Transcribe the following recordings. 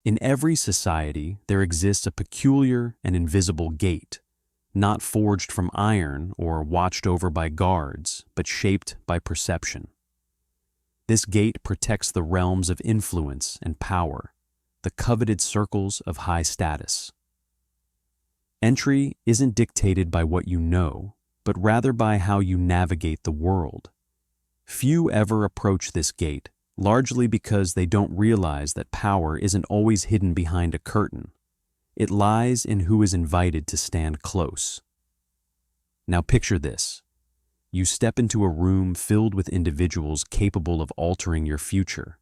In every society, there exists a peculiar and invisible gate, not forged from iron or watched over by guards, but shaped by perception. This gate protects the realms of influence and power, the coveted circles of high status. Entry isn't dictated by what you know, but rather by how you navigate the world. Few ever approach this gate, largely because they don't realize that power isn't always hidden behind a curtain. It lies in who is invited to stand close. Now picture this. You step into a room filled with individuals capable of altering your future.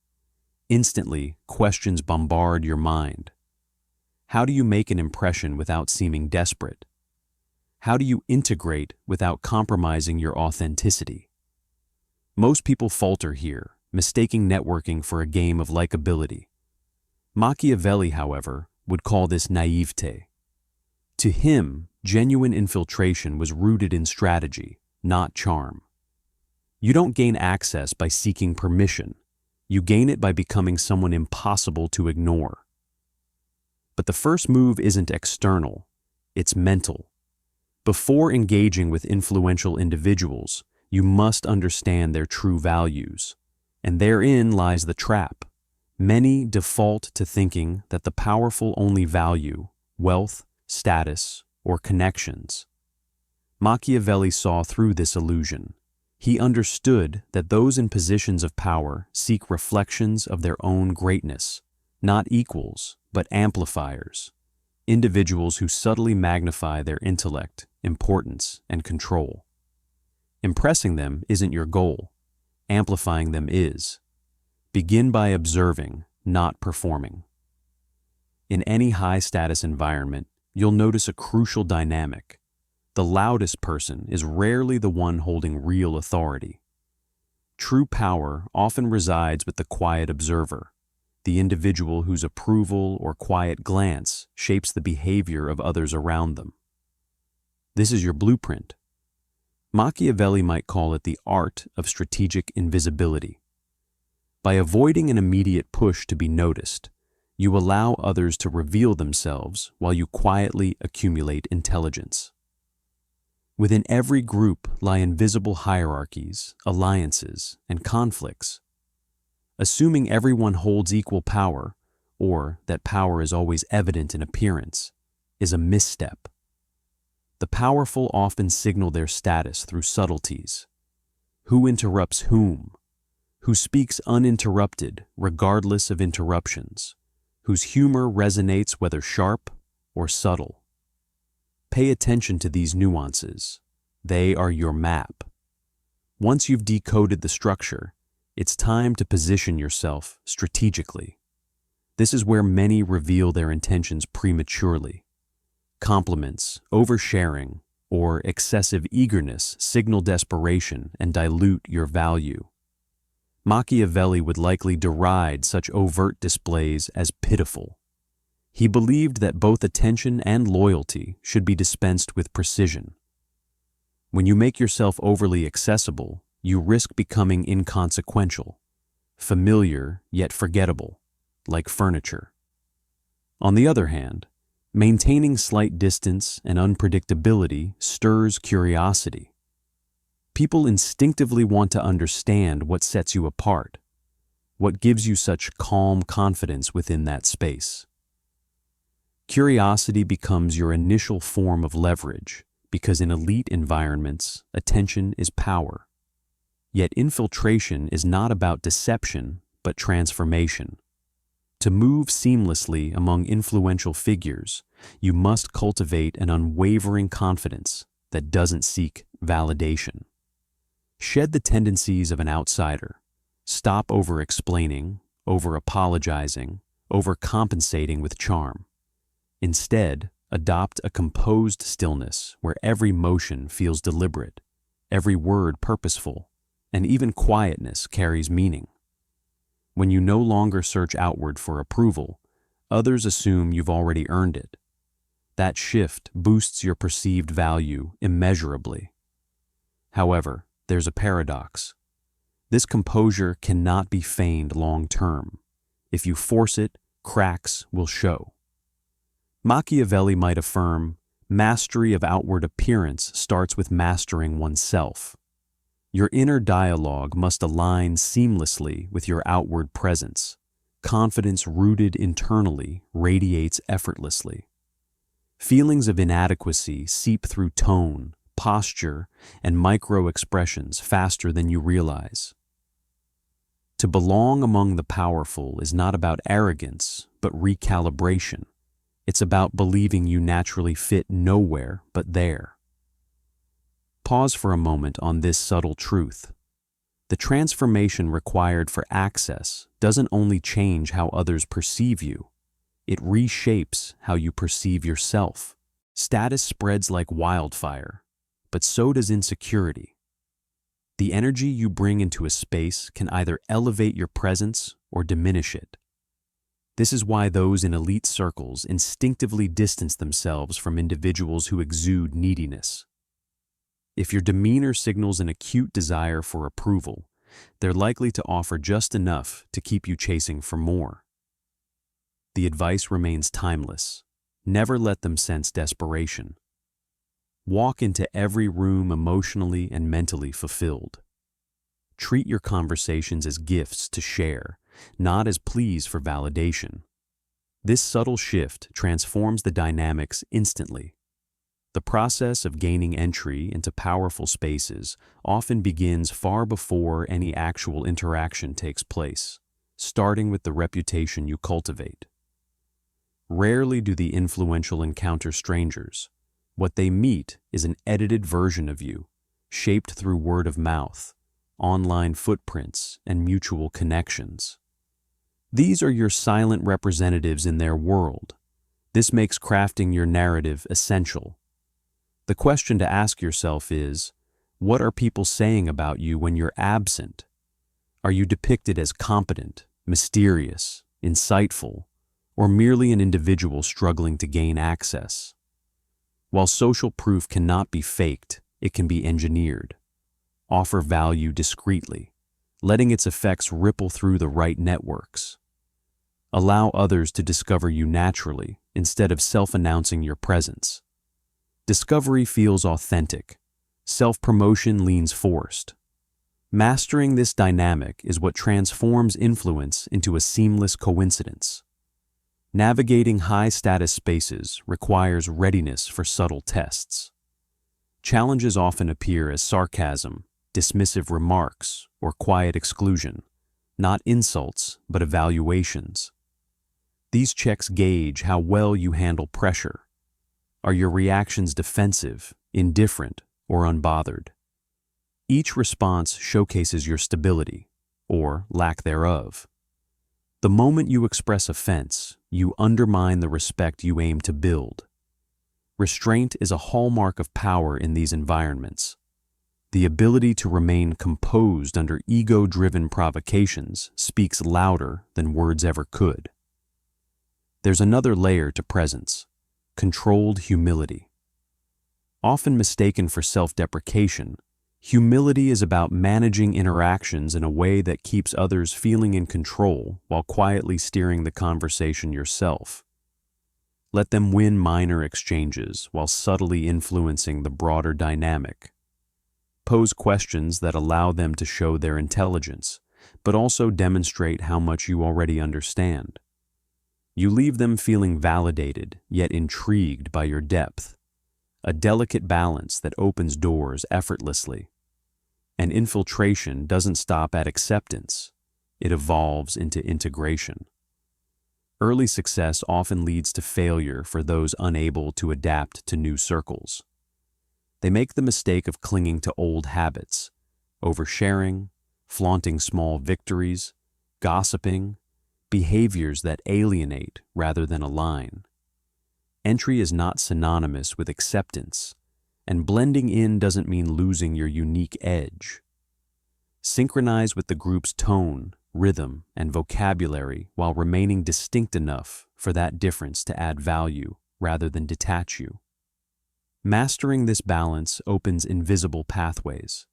Instantly, questions bombard your mind. How do you make an impression without seeming desperate? How do you integrate without compromising your authenticity? Most people falter here, mistaking networking for a game of likability. Machiavelli, however, would call this naivete. To him, genuine infiltration was rooted in strategy, not charm. You don't gain access by seeking permission. You gain it by becoming someone impossible to ignore. But the first move isn't external, it's mental. Before engaging with influential individuals, you must understand their true values. And therein lies the trap. Many default to thinking that the powerful only value wealth, status, or connections. Machiavelli saw through this illusion. He understood that those in positions of power seek reflections of their own greatness, not equals, but amplifiers, individuals who subtly magnify their intellect, importance, and control. Impressing them isn't your goal. Amplifying them is. Begin by observing, not performing. In any high-status environment, you'll notice a crucial dynamic. The loudest person is rarely the one holding real authority. True power often resides with the quiet observer, the individual whose approval or quiet glance shapes the behavior of others around them. This is your blueprint. Machiavelli might call it the art of strategic invisibility. By avoiding an immediate push to be noticed, you allow others to reveal themselves while you quietly accumulate intelligence. Within every group lie invisible hierarchies, alliances, and conflicts. Assuming everyone holds equal power, or that power is always evident in appearance, is a misstep. The powerful often signal their status through subtleties. Who interrupts whom? Who speaks uninterrupted, regardless of interruptions? Whose humor resonates whether sharp or subtle? Pay attention to these nuances. They are your map. Once you've decoded the structure, it's time to position yourself strategically. This is where many reveal their intentions prematurely. Compliments, oversharing, or excessive eagerness signal desperation and dilute your value. Machiavelli would likely deride such overt displays as pitiful. He believed that both attention and loyalty should be dispensed with precision. When you make yourself overly accessible, you risk becoming inconsequential, familiar yet forgettable, like furniture. On the other hand, maintaining slight distance and unpredictability stirs curiosity. People instinctively want to understand what sets you apart, what gives you such calm confidence within that space. Curiosity becomes your initial form of leverage because in elite environments, attention is power. Yet infiltration is not about deception, but transformation. To move seamlessly among influential figures, you must cultivate an unwavering confidence that doesn't seek validation. Shed the tendencies of an outsider. Stop over-explaining, over-apologizing, over-compensating with charm. Instead, adopt a composed stillness where every motion feels deliberate, every word purposeful, and even quietness carries meaning. When you no longer search outward for approval, others assume you've already earned it. That shift boosts your perceived value immeasurably. However, there's a paradox. This composure cannot be feigned long-term. If you force it, cracks will show. Machiavelli might affirm, mastery of outward appearance starts with mastering oneself. Your inner dialogue must align seamlessly with your outward presence. Confidence rooted internally radiates effortlessly. Feelings of inadequacy seep through tone, posture, and micro-expressions faster than you realize. To belong among the powerful is not about arrogance, but recalibration. It's about believing you naturally fit nowhere but there. Pause for a moment on this subtle truth. The transformation required for access doesn't only change how others perceive you, it reshapes how you perceive yourself. Status spreads like wildfire, but so does insecurity. The energy you bring into a space can either elevate your presence or diminish it. This is why those in elite circles instinctively distance themselves from individuals who exude neediness. If your demeanor signals an acute desire for approval, they're likely to offer just enough to keep you chasing for more. The advice remains timeless. Never let them sense desperation. Walk into every room emotionally and mentally fulfilled. Treat your conversations as gifts to share, not as pleas for validation. This subtle shift transforms the dynamics instantly. The process of gaining entry into powerful spaces often begins far before any actual interaction takes place, starting with the reputation you cultivate. Rarely do the influential encounter strangers. What they meet is an edited version of you, shaped through word of mouth, online footprints, and mutual connections. These are your silent representatives in their world. This makes crafting your narrative essential. The question to ask yourself is, what are people saying about you when you're absent? Are you depicted as competent, mysterious, insightful, or merely an individual struggling to gain access? While social proof cannot be faked, it can be engineered. Offer value discreetly, letting its effects ripple through the right networks. Allow others to discover you naturally instead of self-announcing your presence. Discovery feels authentic. Self-promotion leans forced. Mastering this dynamic is what transforms influence into a seamless coincidence. Navigating high-status spaces requires readiness for subtle tests. Challenges often appear as sarcasm, dismissive remarks, or quiet exclusion, not insults but evaluations. These checks gauge how well you handle pressure. Are your reactions defensive, indifferent, or unbothered? Each response showcases your stability, or lack thereof. The moment you express offense, you undermine the respect you aim to build. Restraint is a hallmark of power in these environments. The ability to remain composed under ego-driven provocations speaks louder than words ever could. There's another layer to presence: controlled humility. Often mistaken for self-deprecation, humility is about managing interactions in a way that keeps others feeling in control while quietly steering the conversation yourself. Let them win minor exchanges while subtly influencing the broader dynamic. Pose questions that allow them to show their intelligence, but also demonstrate how much you already understand. You leave them feeling validated, yet intrigued by your depth. A delicate balance that opens doors effortlessly. And infiltration doesn't stop at acceptance. It evolves into integration. Early success often leads to failure for those unable to adapt to new circles. They make the mistake of clinging to old habits, oversharing, flaunting small victories, gossiping, behaviors that alienate rather than align. Entry is not synonymous with acceptance, and blending in doesn't mean losing your unique edge. Synchronize with the group's tone, rhythm, and vocabulary while remaining distinct enough for that difference to add value rather than detach you. Mastering this balance opens invisible pathways: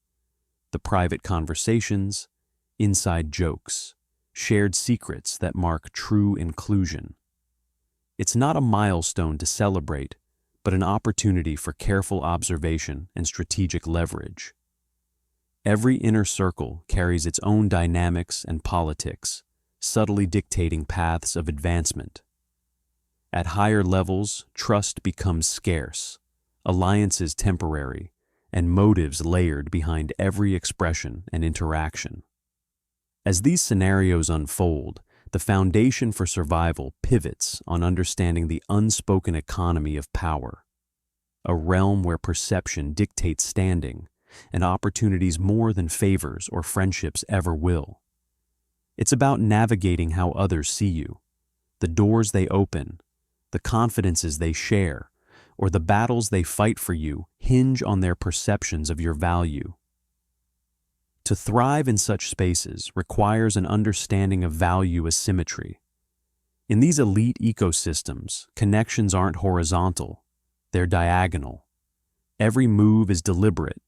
the private conversations, inside jokes, shared secrets that mark true inclusion. It's not a milestone to celebrate, but an opportunity for careful observation and strategic leverage. Every inner circle carries its own dynamics and politics, subtly dictating paths of advancement. At higher levels, trust becomes scarce, alliances temporary, and motives layered behind every expression and interaction. As these scenarios unfold, the foundation for survival pivots on understanding the unspoken economy of power, a realm where perception dictates standing and opportunities more than favors or friendships ever will. It's about navigating how others see you, the doors they open, the confidences they share, or the battles they fight for you hinge on their perceptions of your value. To thrive in such spaces requires an understanding of value asymmetry. In these elite ecosystems, connections aren't horizontal, they're diagonal. Every move is deliberate,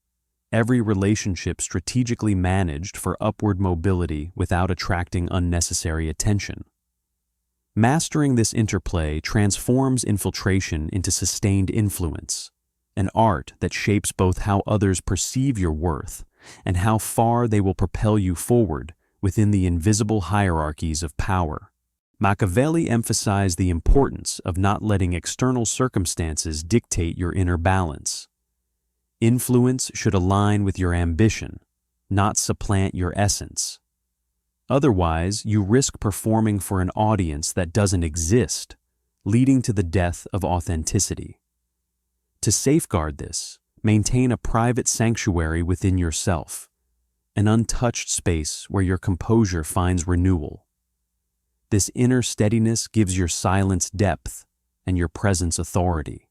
every relationship strategically managed for upward mobility without attracting unnecessary attention. Mastering this interplay transforms infiltration into sustained influence, an art that shapes both how others perceive your worth and how far they will propel you forward within the invisible hierarchies of power. Machiavelli emphasized the importance of not letting external circumstances dictate your inner balance. Influence should align with your ambition, not supplant your essence. Otherwise, you risk performing for an audience that doesn't exist, leading to the death of authenticity. To safeguard this, maintain a private sanctuary within yourself, an untouched space where your composure finds renewal. This inner steadiness gives your silence depth and your presence authority.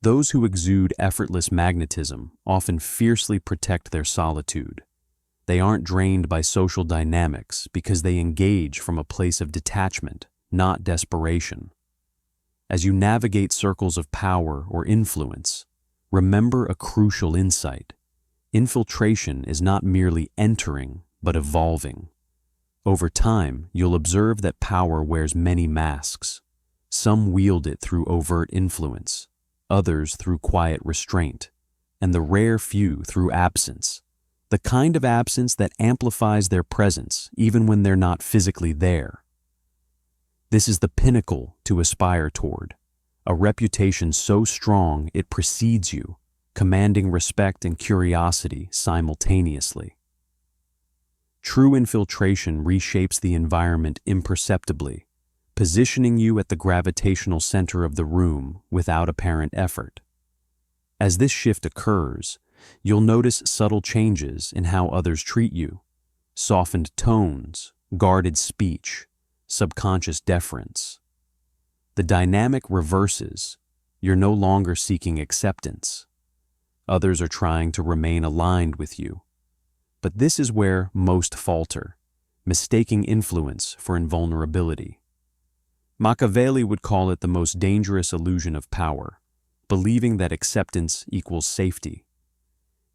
Those who exude effortless magnetism often fiercely protect their solitude. They aren't drained by social dynamics because they engage from a place of detachment, not desperation. As you navigate circles of power or influence, remember a crucial insight. Infiltration is not merely entering, but evolving. Over time, you'll observe that power wears many masks. Some wield it through overt influence, others through quiet restraint, and the rare few through absence. The kind of absence that amplifies their presence even when they're not physically there. This is the pinnacle to aspire toward, a reputation so strong it precedes you, commanding respect and curiosity simultaneously. True infiltration reshapes the environment imperceptibly, positioning you at the gravitational center of the room without apparent effort. As this shift occurs, you'll notice subtle changes in how others treat you, softened tones, guarded speech, subconscious deference. The dynamic reverses. You're no longer seeking acceptance. Others are trying to remain aligned with you. But this is where most falter, mistaking influence for invulnerability. Machiavelli would call it the most dangerous illusion of power, believing that acceptance equals safety.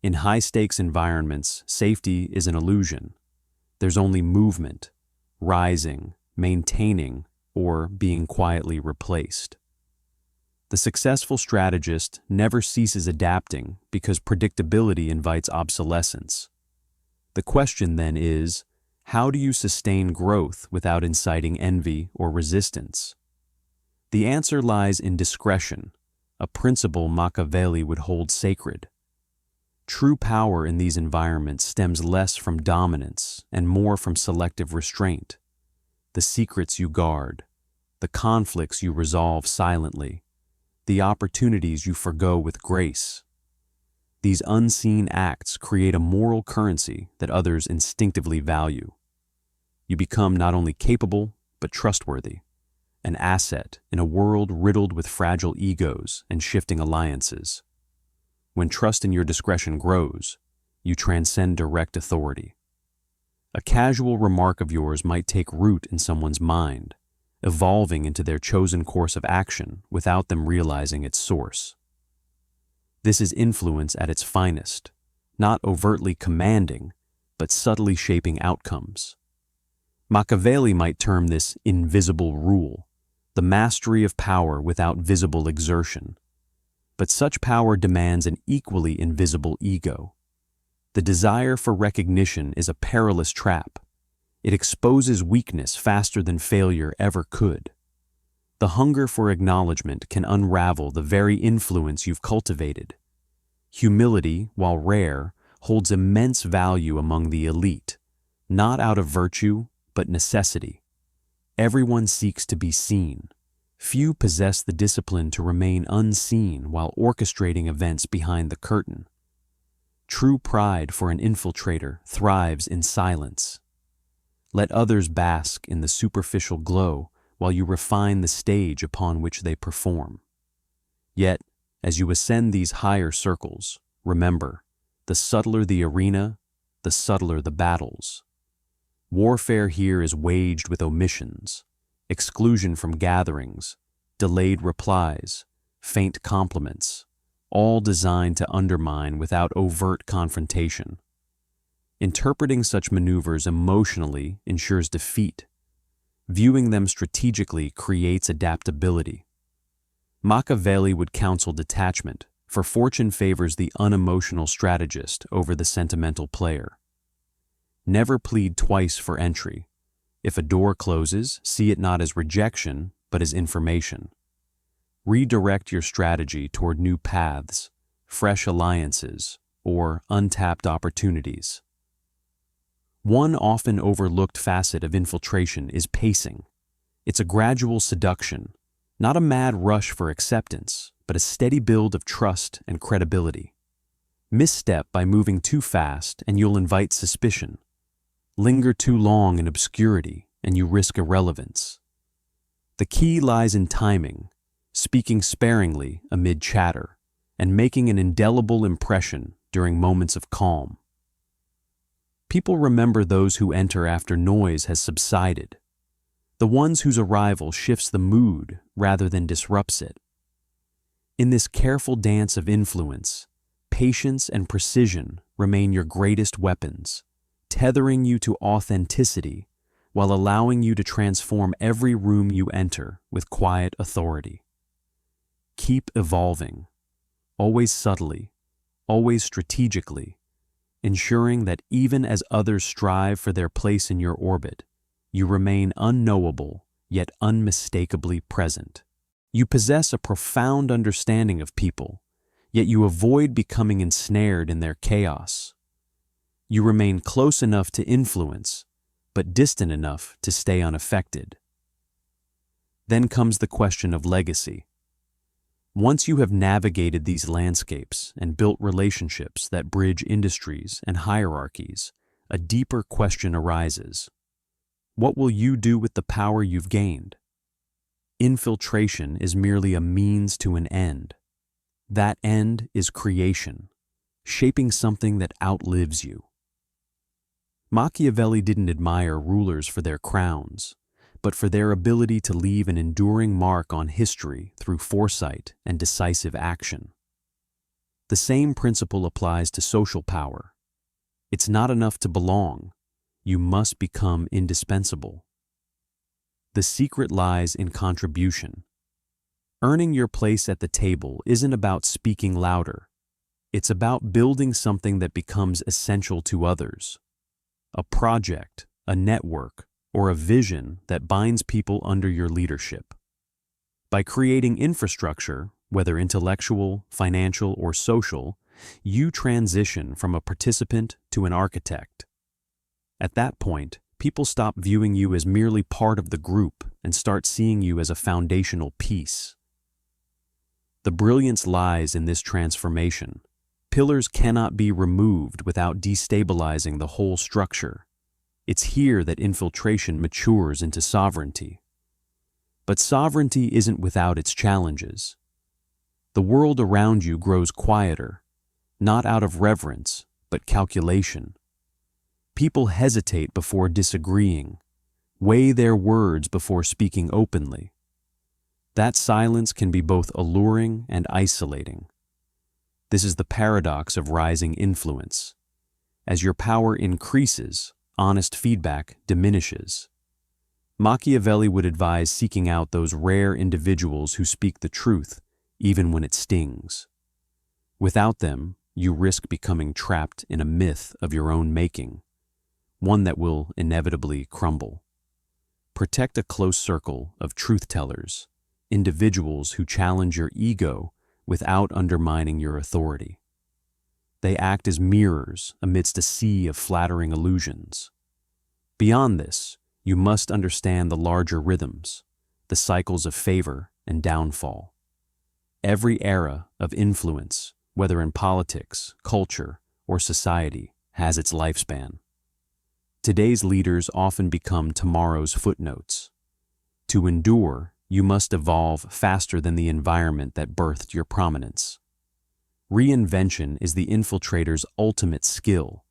In high-stakes environments, safety is an illusion. There's only movement, rising, maintaining, or being quietly replaced. The successful strategist never ceases adapting because predictability invites obsolescence. The question then is, how do you sustain growth without inciting envy or resistance? The answer lies in discretion, a principle Machiavelli would hold sacred. True power in these environments stems less from dominance and more from selective restraint. The secrets you guard, the conflicts you resolve silently, the opportunities you forgo with grace. These unseen acts create a moral currency that others instinctively value. You become not only capable, but trustworthy, an asset in a world riddled with fragile egos and shifting alliances. When trust in your discretion grows, you transcend direct authority. A casual remark of yours might take root in someone's mind, evolving into their chosen course of action without them realizing its source. This is influence at its finest, not overtly commanding, but subtly shaping outcomes. Machiavelli might term this invisible rule, the mastery of power without visible exertion. But such power demands an equally invisible ego. The desire for recognition is a perilous trap. It exposes weakness faster than failure ever could. The hunger for acknowledgement can unravel the very influence you've cultivated. Humility, while rare, holds immense value among the elite, not out of virtue, but necessity. Everyone seeks to be seen. Few possess the discipline to remain unseen while orchestrating events behind the curtain. True pride for an infiltrator thrives in silence. Let others bask in the superficial glow while you refine the stage upon which they perform. Yet, as you ascend these higher circles, remember, the subtler the arena, the subtler the battles. Warfare here is waged with omissions, exclusion from gatherings, delayed replies, faint compliments, all designed to undermine without overt confrontation. Interpreting such maneuvers emotionally ensures defeat. Viewing them strategically creates adaptability. Machiavelli would counsel detachment, for fortune favors the unemotional strategist over the sentimental player. Never plead twice for entry. If a door closes, see it not as rejection, but as information. Redirect your strategy toward new paths, fresh alliances, or untapped opportunities. One often overlooked facet of infiltration is pacing. It's a gradual seduction, not a mad rush for acceptance, but a steady build of trust and credibility. Misstep by moving too fast and you'll invite suspicion. Linger too long in obscurity and you risk irrelevance. The key lies in timing, speaking sparingly amid chatter, and making an indelible impression during moments of calm. People remember those who enter after noise has subsided, the ones whose arrival shifts the mood rather than disrupts it. In this careful dance of influence, patience and precision remain your greatest weapons, tethering you to authenticity while allowing you to transform every room you enter with quiet authority. Keep evolving, always subtly, always strategically, ensuring that even as others strive for their place in your orbit, you remain unknowable yet unmistakably present. You possess a profound understanding of people, yet you avoid becoming ensnared in their chaos. You remain close enough to influence, but distant enough to stay unaffected. Then comes the question of legacy. Once you have navigated these landscapes and built relationships that bridge industries and hierarchies, a deeper question arises. What will you do with the power you've gained? Infiltration is merely a means to an end. That end is creation, shaping something that outlives you. Machiavelli didn't admire rulers for their crowns, but for their ability to leave an enduring mark on history through foresight and decisive action. The same principle applies to social power. It's not enough to belong. You must become indispensable. The secret lies in contribution. Earning your place at the table isn't about speaking louder. It's about building something that becomes essential to others. A project, a network, or a vision that binds people under your leadership. By creating infrastructure, whether intellectual, financial, or social, you transition from a participant to an architect. At that point, people stop viewing you as merely part of the group and start seeing you as a foundational piece. The brilliance lies in this transformation. Pillars cannot be removed without destabilizing the whole structure. It's here that infiltration matures into sovereignty. But sovereignty isn't without its challenges. The world around you grows quieter, not out of reverence, but calculation. People hesitate before disagreeing, weigh their words before speaking openly. That silence can be both alluring and isolating. This is the paradox of rising influence. As your power increases, honest feedback diminishes. Machiavelli would advise seeking out those rare individuals who speak the truth, even when it stings. Without them, you risk becoming trapped in a myth of your own making, one that will inevitably crumble. Protect a close circle of truth-tellers, individuals who challenge your ego without undermining your authority. They act as mirrors amidst a sea of flattering illusions. Beyond this, you must understand the larger rhythms, the cycles of favor and downfall. Every era of influence, whether in politics, culture, or society, has its lifespan. Today's leaders often become tomorrow's footnotes. To endure, you must evolve faster than the environment that birthed your prominence. Reinvention is the infiltrator's ultimate skill.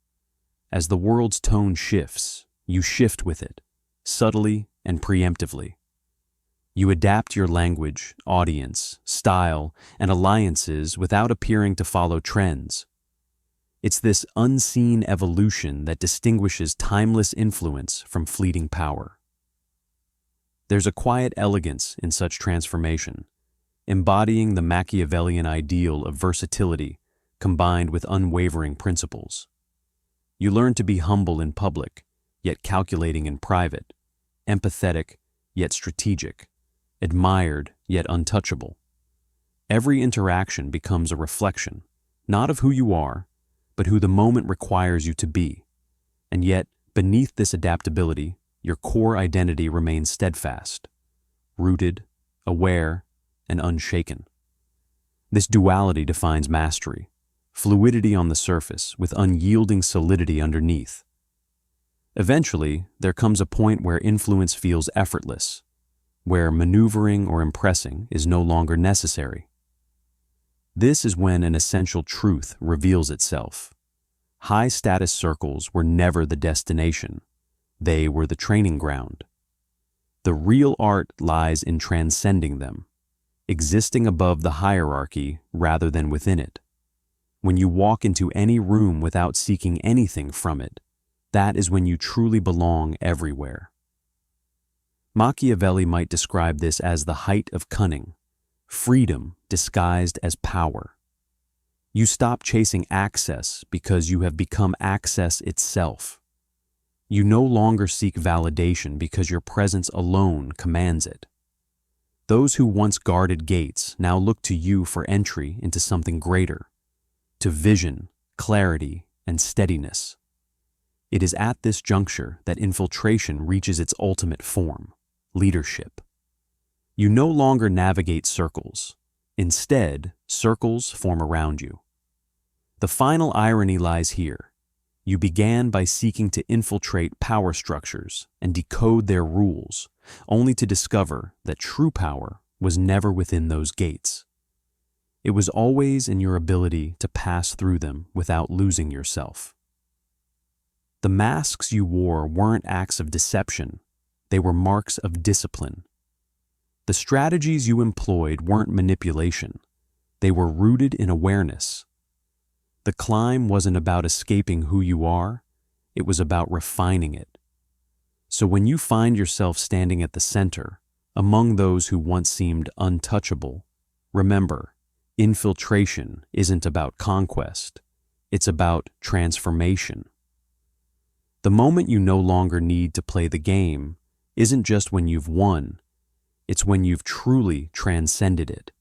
As the world's tone shifts, you shift with it, subtly and preemptively. You adapt your language, audience, style, and alliances without appearing to follow trends. It's this unseen evolution that distinguishes timeless influence from fleeting power. There's a quiet elegance in such transformation, embodying the Machiavellian ideal of versatility combined with unwavering principles. You learn to be humble in public, yet calculating in private, empathetic, yet strategic, admired, yet untouchable. Every interaction becomes a reflection, not of who you are, but who the moment requires you to be. And yet, beneath this adaptability, your core identity remains steadfast, rooted, aware, and unshaken. This duality defines mastery, fluidity on the surface with unyielding solidity underneath. Eventually, there comes a point where influence feels effortless, where maneuvering or impressing is no longer necessary. This is when an essential truth reveals itself. High-status circles were never the destination. They were the training ground. The real art lies in transcending them, existing above the hierarchy rather than within it. When you walk into any room without seeking anything from it, that is when you truly belong everywhere. Machiavelli might describe this as the height of cunning, freedom disguised as power. You stop chasing access because you have become access itself. You no longer seek validation because your presence alone commands it. Those who once guarded gates now look to you for entry into something greater, to vision, clarity, and steadiness. It is at this juncture that infiltration reaches its ultimate form, leadership. You no longer navigate circles. Instead, circles form around you. The final irony lies here. You began by seeking to infiltrate power structures and decode their rules, only to discover that true power was never within those gates. It was always in your ability to pass through them without losing yourself. The masks you wore weren't acts of deception, they were marks of discipline. The strategies you employed weren't manipulation, they were rooted in awareness. The climb wasn't about escaping who you are, it was about refining it. So when you find yourself standing at the center, among those who once seemed untouchable, remember, infiltration isn't about conquest, it's about transformation. The moment you no longer need to play the game isn't just when you've won, it's when you've truly transcended it.